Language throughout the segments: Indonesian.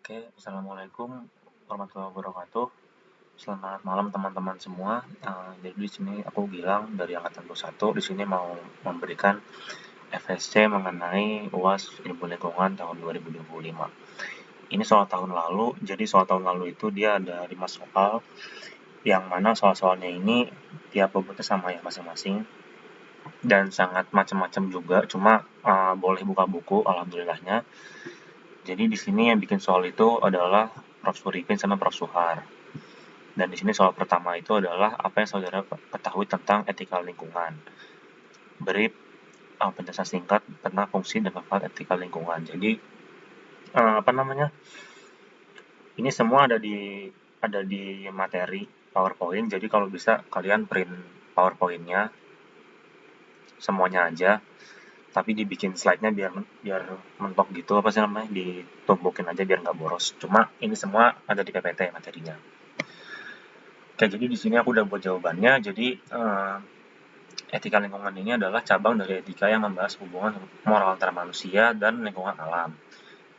Oke, assalamualaikum warahmatullahi wabarakatuh. Selamat malam teman-teman semua. Jadi di sini aku Gilang dari angkatan 21. Di sini mau memberikan FSC mengenai UAS Ilmu Lingkungan tahun 2025. Ini soal tahun lalu. Jadi soal tahun lalu itu dia ada 5 soal, yang mana soal-soalnya ini tiap bobotnya sama ya masing-masing dan sangat macam-macam juga. Cuma boleh buka buku, alhamdulillahnya. Jadi di sini yang bikin soal itu adalah Prof. Suripin sama Prof. Suhar. Dan di sini soal pertama itu adalah apa yang saudara ketahui tentang etika lingkungan. Beri penjelasan singkat tentang fungsi dan manfaat etika lingkungan. Jadi apa namanya? Ini semua ada di materi PowerPoint. Jadi kalau bisa kalian print PowerPoint-nya semuanya aja, tapi dibikin slide-nya biar biar mentok gitu, apa sih namanya, ditumpukin aja biar nggak boros. Cuma ini semua ada di PPT materinya. Oke, jadi di sini aku udah buat jawabannya. Jadi etika lingkungan ini adalah cabang dari etika yang membahas hubungan moral antara manusia dan lingkungan alam.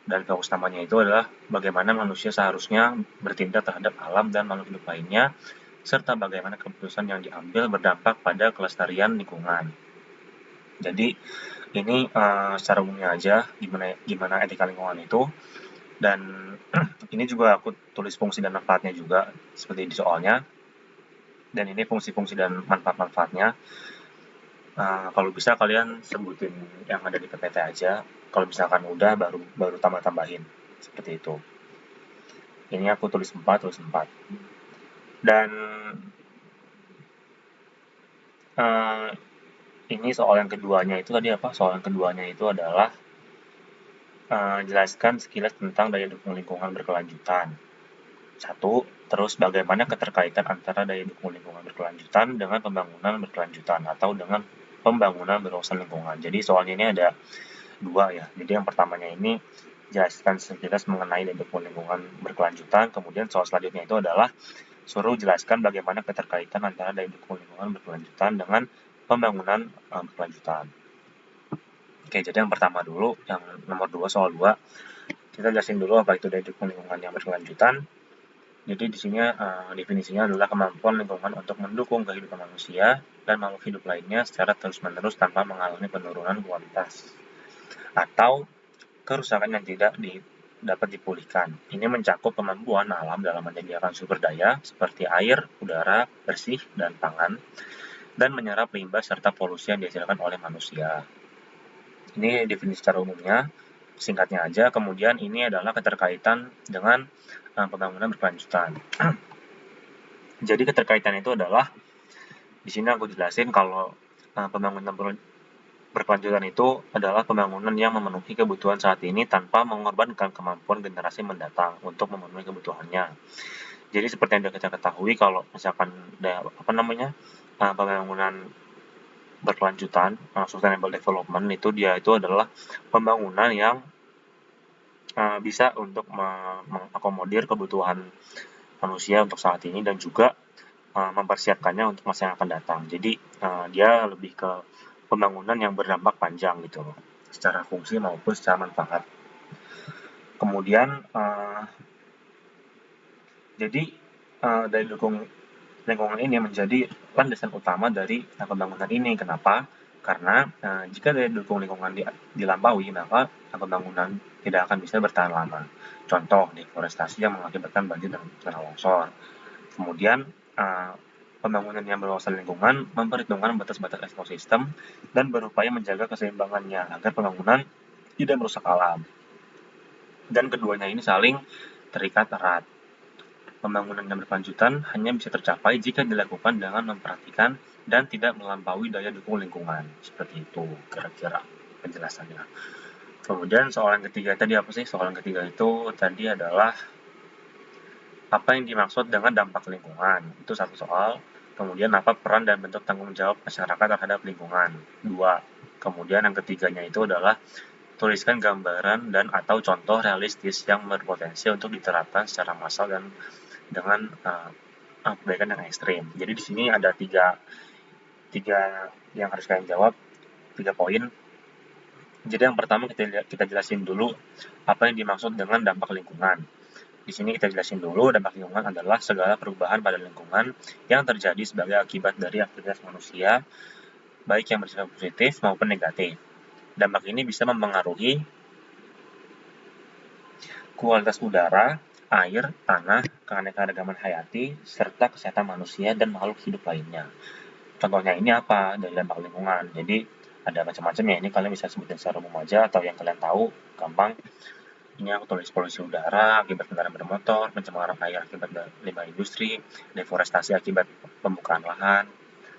Dan fokus utamanya itu adalah bagaimana manusia seharusnya bertindak terhadap alam dan makhluk hidup lainnya, serta bagaimana keputusan yang diambil berdampak pada kelestarian lingkungan. Jadi ini secara umumnya aja gimana gimana etika lingkungan itu, dan ini juga aku tulis fungsi dan manfaatnya juga seperti di soalnya. Dan ini fungsi-fungsi dan manfaat-manfaatnya. Kalau bisa kalian sebutin yang ada di PPT aja. Kalau misalkan udah baru baru tambah-tambahin seperti itu. Ini aku tulis 4, tulis 4. Dan uh, ini soal yang keduanya itu tadi apa? Soal yang keduanya itu adalah jelaskan sekilas tentang daya dukung lingkungan berkelanjutan. Satu, terus bagaimana keterkaitan antara daya dukung lingkungan berkelanjutan dengan pembangunan berkelanjutan atau dengan pembangunan berwawasan lingkungan. Jadi soalnya ini ada dua ya. Jadi yang pertamanya ini jelaskan sekilas mengenai daya dukung lingkungan berkelanjutan. Kemudian soal selanjutnya itu adalah suruh jelaskan bagaimana keterkaitan antara daya dukung lingkungan berkelanjutan dengan pembangunan berkelanjutan. Oke, jadi yang pertama dulu, yang nomor 2 soal 2, kita jelasin dulu apa itu daya dukung lingkungan yang berkelanjutan. Jadi di sini definisinya adalah kemampuan lingkungan untuk mendukung kehidupan manusia dan makhluk hidup lainnya secara terus-menerus tanpa mengalami penurunan kualitas atau kerusakan yang tidak dapat dipulihkan. Ini mencakup kemampuan alam dalam menyediakan sumber daya seperti air, udara, bersih, dan pangan, dan menyerap limbah serta polusi yang dihasilkan oleh manusia. Ini definisi secara umumnya, singkatnya aja. Kemudian ini adalah keterkaitan dengan pembangunan berkelanjutan. Jadi keterkaitan itu adalah, di sini aku jelasin kalau pembangunan berkelanjutan itu adalah pembangunan yang memenuhi kebutuhan saat ini tanpa mengorbankan kemampuan generasi mendatang untuk memenuhi kebutuhannya. Jadi seperti yang kita ketahui, kalau misalkan pembangunan berkelanjutan, sustainable development itu dia itu adalah pembangunan yang bisa untuk mengakomodir kebutuhan manusia untuk saat ini dan juga mempersiapkannya untuk masa yang akan datang. Jadi dia lebih ke pembangunan yang berdampak panjang gitu loh, secara fungsi maupun secara manfaat. Kemudian jadi dari dukung lingkungan ini menjadi landasan utama dari pembangunan ini. Kenapa? Karena jika daya dukung lingkungan dilampaui, maka pembangunan tidak akan bisa bertahan lama. Contoh, deforestasi yang mengakibatkan banjir dan tanah longsor. Kemudian pembangunan yang berwawasan lingkungan memperhitungkan batas-batas ekosistem dan berupaya menjaga keseimbangannya agar pembangunan tidak merusak alam. Dan keduanya ini saling terikat erat. Pembangunan yang berkelanjutan hanya bisa tercapai jika dilakukan dengan memperhatikan dan tidak melampaui daya dukung lingkungan. Seperti itu kira-kira penjelasannya. Kemudian soal yang ketiga tadi apa sih? Soal yang ketiga itu tadi adalah apa yang dimaksud dengan dampak lingkungan. Itu satu soal. Kemudian apa peran dan bentuk tanggung jawab masyarakat terhadap lingkungan. Dua. Kemudian yang ketiganya itu adalah tuliskan gambaran dan atau contoh realistis yang berpotensi untuk diterapkan secara massal dan dengan kebaikan yang ekstrim. Jadi di sini ada tiga yang harus kalian jawab, 3 poin. Jadi yang pertama kita jelasin dulu apa yang dimaksud dengan dampak lingkungan. Di sini kita jelasin dulu, dampak lingkungan adalah segala perubahan pada lingkungan yang terjadi sebagai akibat dari aktivitas manusia, baik yang bersifat positif maupun negatif. Dampak ini bisa mempengaruhi kualitas udara, air, tanah, keanekaragaman hayati, serta kesehatan manusia dan makhluk hidup lainnya. Contohnya ini apa dari dampak lingkungan? Jadi ada macam-macam ya, ini kalian bisa sebutin secara umum aja atau yang kalian tahu gampang. Ini aku tulis polusi udara akibat kendaraan bermotor, pencemaran air akibat limbah industri, deforestasi akibat pembukaan lahan,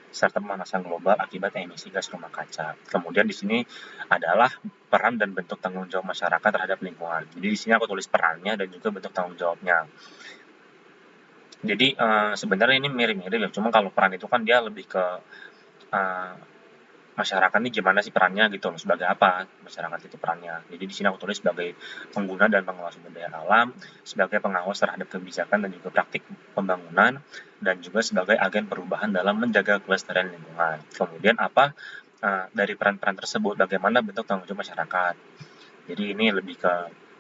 serta pemanasan global akibat emisi gas rumah kaca. Kemudian di sini adalah peran dan bentuk tanggung jawab masyarakat terhadap lingkungan. Jadi di sini aku tulis perannya dan juga bentuk tanggung jawabnya. Jadi sebenarnya ini mirip-mirip ya, cuma kalau peran itu kan dia lebih ke masyarakat ini gimana sih perannya gitu loh, sebagai apa masyarakat itu perannya. Jadi di sini aku tulis sebagai pengguna dan pengelola sumber daya alam, sebagai pengawas terhadap kebijakan dan juga praktik pembangunan, dan juga sebagai agen perubahan dalam menjaga kelestarian lingkungan. Kemudian apa dari peran-peran tersebut, bagaimana bentuk tanggung jawab masyarakat. Jadi ini lebih ke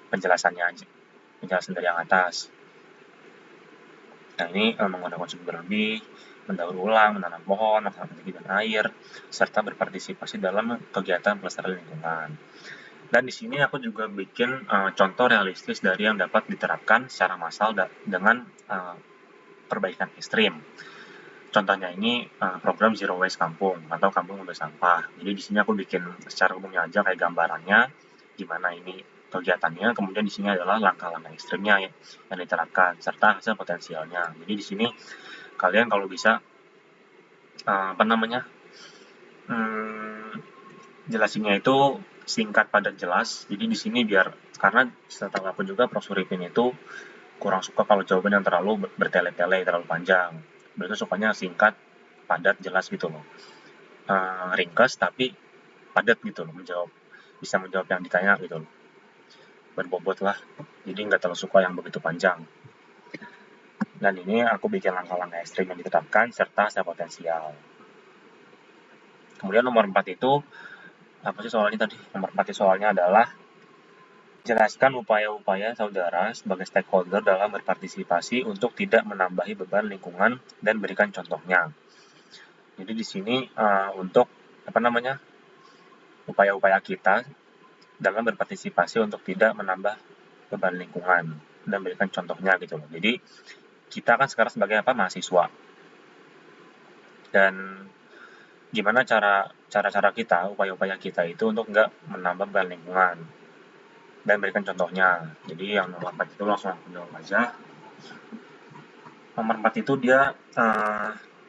penjelasannya aja, penjelasan dari yang atas. Nah ini menggunakan konsumsi berlebih, mendaur ulang, menanam pohon, menghemat energi dan air, serta berpartisipasi dalam kegiatan pelestarian lingkungan. Dan di sini aku juga bikin contoh realistis dari yang dapat diterapkan secara massal dengan perbaikan ekstrim. Contohnya ini program Zero Waste Kampung atau Kampung Bebas Sampah. Jadi di sini aku bikin secara umumnya aja kayak gambarannya gimana ini kegiatannya. Kemudian di sini adalah langkah-langkah ekstrimnya ya, yang diterapkan serta hasil potensialnya. Jadi di sini kalian kalau bisa jelasinnya itu singkat padat jelas. Jadi di sini biar karena setahu aku juga Prof Suripin itu kurang suka kalau jawaban yang terlalu bertele-tele, terlalu panjang. Beliau sukanya singkat, padat, jelas gitu loh. Ringkas tapi padat gitu loh bisa menjawab yang ditanya gitu loh. Berbobot lah. Jadi nggak terlalu suka yang begitu panjang. Dan ini aku bikin langkah-langkah ekstrim yang ditetapkan serta hasil potensial. Kemudian nomor 4 itu apa sih soalnya tadi? Nomor 4 soalnya adalah jelaskan upaya-upaya saudara sebagai stakeholder dalam berpartisipasi untuk tidak menambahi beban lingkungan dan berikan contohnya. Jadi di sini untuk upaya-upaya kita dalam berpartisipasi untuk tidak menambah beban lingkungan dan berikan contohnya gitu loh. Jadi kita kan sekarang sebagai mahasiswa, dan gimana cara kita, upaya-upaya kita itu untuk nggak menambah beban lingkungan dan berikan contohnya. Jadi yang nomor 4 itu langsung aku jawab aja. Nomor 4 itu dia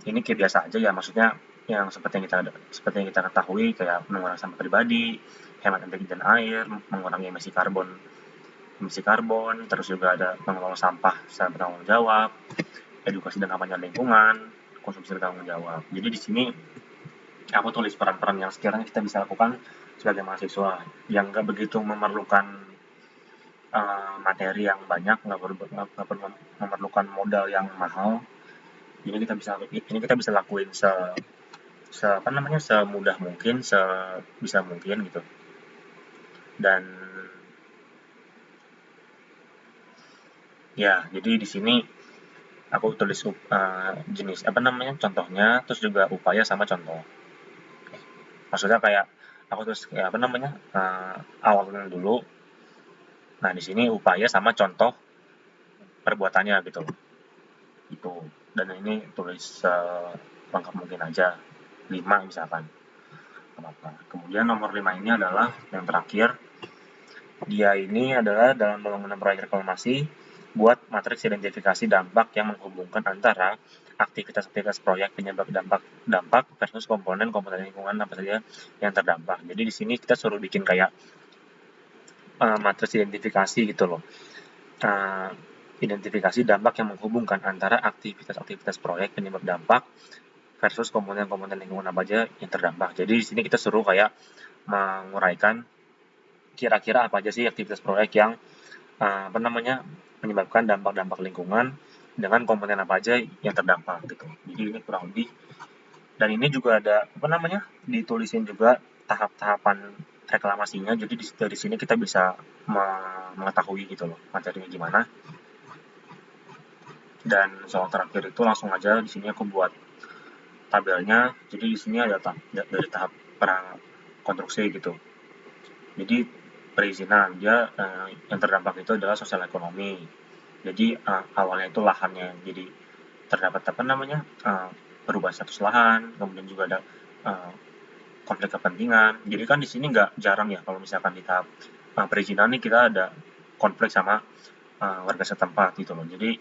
ini kayak biasa aja ya, maksudnya yang seperti yang kita ketahui kayak mengurangi sampah pribadi, hemat energi dan air, mengurangi emisi karbon, terus juga ada mengelola sampah secara bertanggung jawab, edukasi dan kampanye lingkungan, konsumsi bertanggung jawab. Jadi di sini aku tulis peran-peran yang sekiranya kita bisa lakukan sebagai mahasiswa yang nggak begitu memerlukan materi yang banyak, nggak perlu memerlukan modal yang mahal. Ini kita bisa lakuin semudah mungkin, sebisa mungkin gitu. Dan ya, jadi di sini aku tulis jenis contohnya, terus juga upaya sama contoh. Maksudnya kayak aku tulis awalnya dulu. Nah, di sini upaya sama contoh perbuatannya gitu. Itu. Dan ini tulis lengkap mungkin aja. 5 misalkan. Kenapa? Kemudian nomor 5 ini adalah yang terakhir. Dia ini adalah dalam pembangunan proyek reklamasi buat matriks identifikasi dampak yang menghubungkan antara aktivitas-aktivitas proyek penyebab dampak versus komponen lingkungan apa saja yang terdampak. Jadi di sini kita suruh bikin kayak matriks identifikasi gitu loh. Identifikasi dampak yang menghubungkan antara aktivitas-aktivitas proyek penyebab dampak versus komponen-komponen lingkungan apa aja yang terdampak. Jadi di sini kita suruh kayak menguraikan kira-kira apa aja sih aktivitas proyek yang menyebabkan dampak-dampak lingkungan dengan komponen apa aja yang terdampak gitu. Jadi ini kurang lebih. Dan ini juga ada ditulisin juga tahap-tahapan reklamasinya. Jadi dari sini kita bisa mengetahui gitu loh materinya gimana. Dan soal terakhir itu langsung aja di sini aku buat tabelnya. Jadi di sini ada dari tahap pra konstruksi gitu. Jadi perizinan dia yang terdampak itu adalah sosial ekonomi. Jadi awalnya itu lahannya jadi terdapat perubahan status lahan, kemudian juga ada konflik kepentingan. Jadi kan di sini nggak jarang ya kalau misalkan di tahap perizinan nih kita ada konflik sama warga setempat gitu loh. Jadi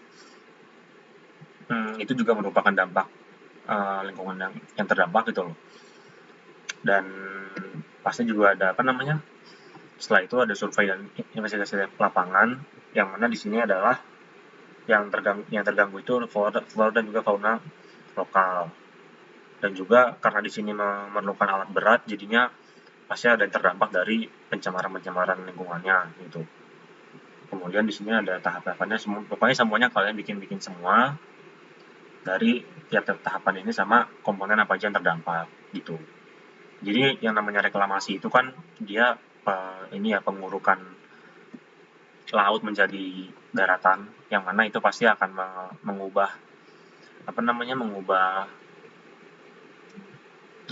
itu juga merupakan dampak lingkungan yang terdampak gitu loh. Dan pasti juga ada setelah itu ada survei dan investigasi lapangan, yang mana di sini adalah yang terganggu itu flora dan juga fauna lokal. Dan juga karena di sini memerlukan alat berat, jadinya pasti ada yang terdampak dari pencemaran lingkungannya gitu. Kemudian di sini ada tahap-tahapannya, pokoknya semuanya kalian bikin semua dari tiap-tiap tahapan ini sama komponen apa aja yang terdampak gitu. Jadi yang namanya reklamasi itu kan dia pengurukan laut menjadi daratan, yang mana itu pasti akan mengubah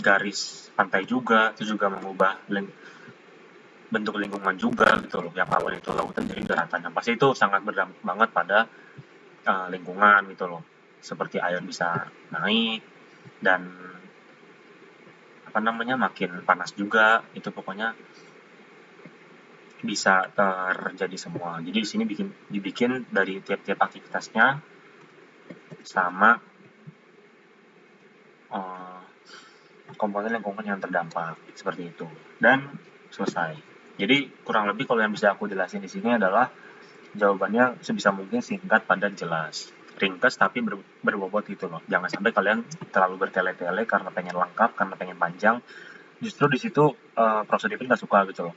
garis pantai juga, itu juga mengubah bentuk lingkungan juga gitu loh. Yang awalnya itu lautan jadi daratan, yang pasti itu sangat berdampak banget pada lingkungan gitu loh. Seperti air bisa naik dan makin panas juga, itu pokoknya bisa terjadi semua. Jadi di sini dibikin dari tiap-tiap aktivitasnya sama komponen lingkungan yang terdampak seperti itu, dan selesai. Jadi kurang lebih kalau yang bisa aku jelasin di sini adalah jawabannya sebisa mungkin singkat, padat, jelas, ringkas tapi berbobot gitu loh. Jangan sampai kalian terlalu bertele-tele karena pengen lengkap, karena pengen panjang. Justru di situ prosedurnya nggak suka gitu loh.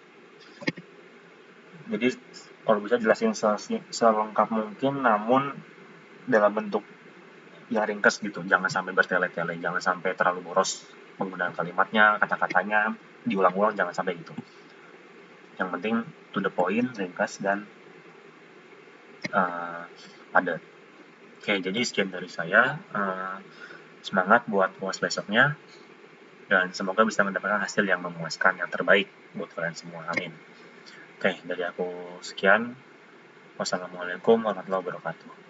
Jadi kalau bisa jelasin selengkap mungkin, namun dalam bentuk ya ringkas gitu. Jangan sampai bertele-tele, jangan sampai terlalu boros penggunaan kalimatnya, kata-katanya diulang-ulang, jangan sampai gitu. Yang penting to the point, ringkas, dan padat. Oke, jadi sekian dari saya. Semangat buat UAS besoknya, dan semoga bisa mendapatkan hasil yang memuaskan, yang terbaik buat kalian semua. Amin. Oke, dari aku sekian. Wassalamualaikum warahmatullahi wabarakatuh.